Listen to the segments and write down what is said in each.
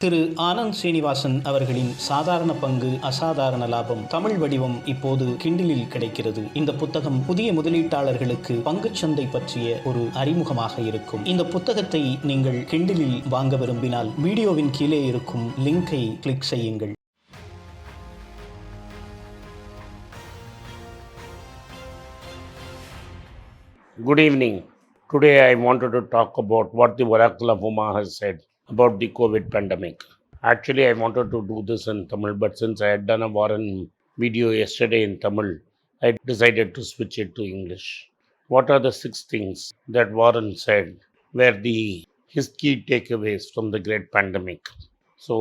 திரு ஆனந்த் ஸ்ரீனிவாசன் அவர்களின் சாதாரண பங்கு அசாதாரண லாபம் தமிழ் வடிவம் இப்போது கிண்டிலில் கிடைக்கிறது. இந்த புத்தகம் புதிய முதலீட்டாளர்களுக்கு பங்குச்சந்தை பற்றிய ஒரு அறிமுகமாக இருக்கும். இந்த புத்தகத்தை நீங்கள் கிண்டிலில் வாங்க விரும்பினால் வீடியோவின் கீழே இருக்கும் லிங்கை கிளிக் செய்யுங்கள். Good evening. Today I wanted to talk about what the Oracle of Omaha has said about the COVID pandemic. Actually, I wanted to do this in Tamil, but since I had done a Warren video yesterday in Tamil, I decided to switch it to English. What are the 6 things that Warren said were his key takeaways from the great pandemic? So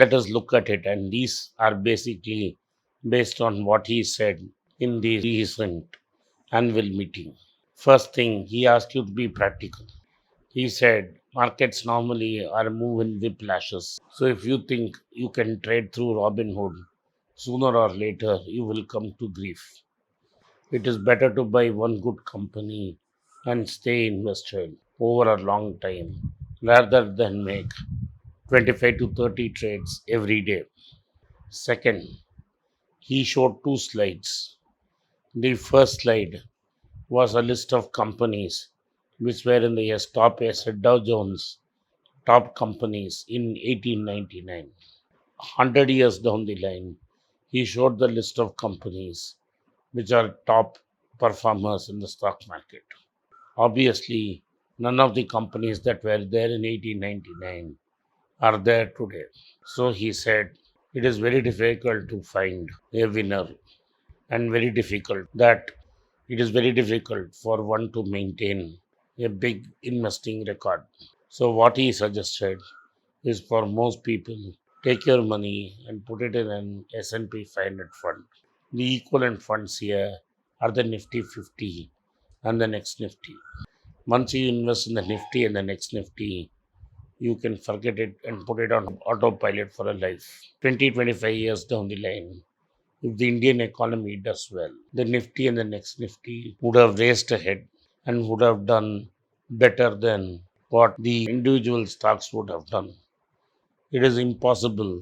let us look at it, and these are basically based on what he said in the recent annual meeting. First thing, he asked you to be practical. He said markets normally are moving whiplashes. So if you think you can trade through Robinhood, sooner or later you will come to grief. It is better to buy one good company and stay invested over a long time rather than make 25 to 30 trades every day. Second, he showed 2 slides. The first slide was a list of companies which were in the top Dow Jones top companies in 1899. 100 years down the line, he showed the list of companies which are top performers in the stock market. Obviously, none of the companies that were there in 1899 are there today. So he said it is very difficult to find a winner and very difficult for one to maintain a big investing record. So what he suggested is for most people, take your money and put it in an S&P 500 fund. The equivalent funds here are the Nifty 50 and the next Nifty. Once you invest in the Nifty and the next Nifty, you can forget it and put it on autopilot for a life. 20-25 years down the line, if the Indian economy does well, the Nifty and the next Nifty would have raced ahead and would have done better than what the individual stocks would have done. It is impossible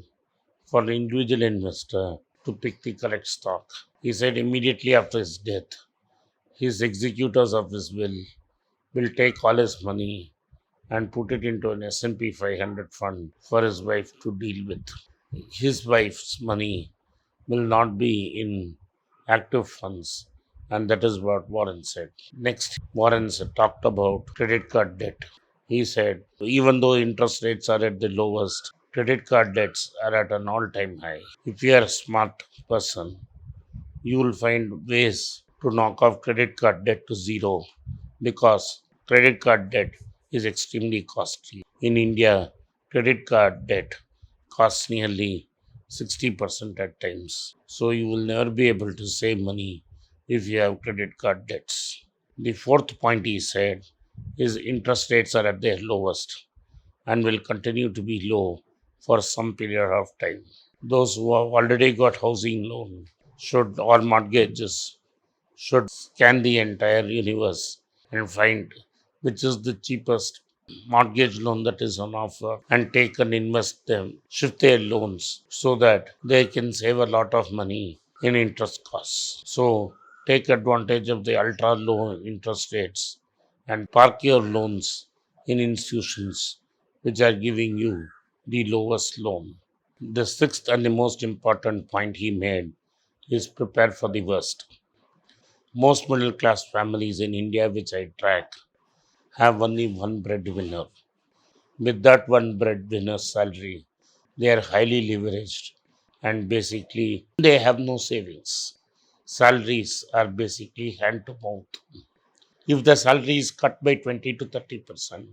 for an individual investor to pick the correct stock. He said immediately after his death, his executors of his will take all his money and put it into an S&P 500 fund for his wife to deal with. His wife's money will not be in active funds, and that is what Warren said. Next, Warren talked about credit card debt. He said even though interest rates are at the lowest, credit card debts are at an all-time high. If you are a smart person, you will find ways to knock off credit card debt to zero, because credit card debt is extremely costly. In India, credit card debt costs nearly 60% at times. So you will never be able to save money if you have credit card debts. The fourth point he said is interest rates are at their lowest and will continue to be low for some period of time. Those who have already got housing loan or mortgages should scan the entire universe and find which is the cheapest mortgage loan that is on offer and take and invest them, shift their loans so that they can save a lot of money in interest costs. So take advantage of the ultra low interest rates and park your loans in institutions which are giving you the lowest loan. The sixth and the most important point he made is prepare for the worst. Most middle class families in India, which I track, have only one breadwinner. With that one breadwinner's salary, they are highly leveraged and basically they have no savings. Salaries are basically hand to mouth. If the salary is cut by 20 to 30%,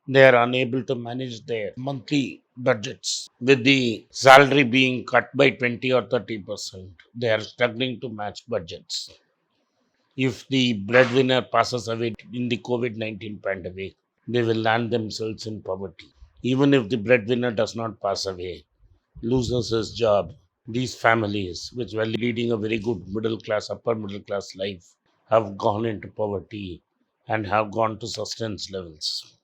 they are unable to manage their monthly budgets. With the salary being cut by 20 or 30%, they are struggling to match budgets. If the breadwinner passes away in the COVID-19 pandemic, they will land themselves in poverty. Even if the breadwinner does not pass away, loses his job, these families, which were leading a very good middle class, upper middle class life, have gone into poverty and have gone to sustenance levels.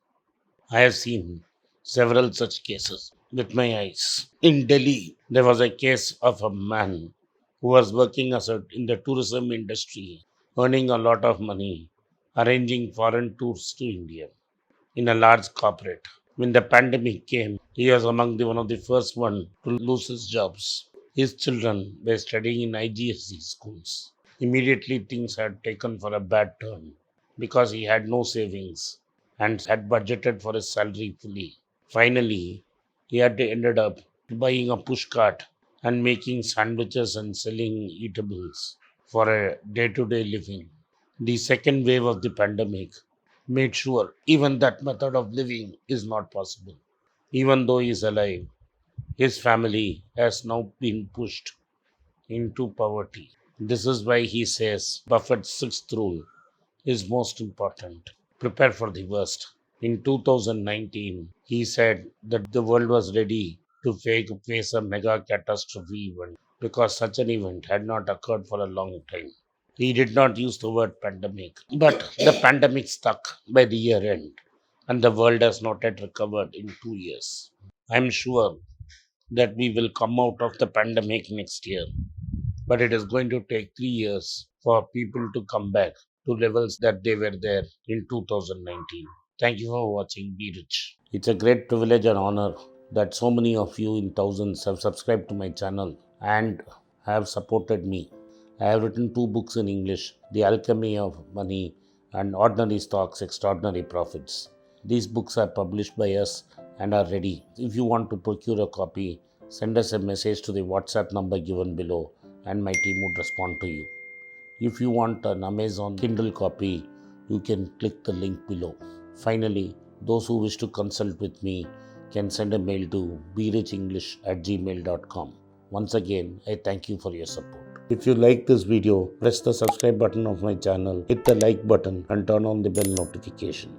I have seen several such cases. with my eyes. In Delhi, there was a case of a man who was working in the tourism industry, earning a lot of money, arranging foreign tours to India in a large corporate. When the pandemic came, he was among one of the first one to lose his jobs. His children were studying in IGSC schools. Immediately things had taken for a bad turn because he had no savings and had budgeted for his salary fully. Finally, he had ended up buying a push cart and making sandwiches and selling eatables for a day-to-day living. The second wave of the pandemic made sure even that method of living is not possible. Even though he is alive, his family has now been pushed into poverty. This is why he says Buffett's sixth rule is most important. Prepare for the worst. In 2019, he said that the world was ready to face a mega catastrophe event because such an event had not occurred for a long time. He did not use the word pandemic, but the pandemic stuck by the year end, and the world has not yet recovered in 2 years. I'm sure that we will come out of the pandemic next year, but it is going to take 3 years for people to come back to levels that they were there in 2019. Thank you for watching. Be Rich. It's a great privilege and honor that so many of you in thousands have subscribed to my channel and have supported me. I have written 2 books in English, The Alchemy of Money and Ordinary Stocks, Extraordinary Profits. These books are published by us and are ready. If you want to procure a copy, send us a message to the WhatsApp number given below and my team would respond to you. If you want an Amazon Kindle copy, you can click the link below. Finally, those who wish to consult with me can send a mail to berichenglish@gmail.com. Once again, I thank you for your support. If you like this video, press the subscribe button of my channel, hit the like button and turn on the bell notification.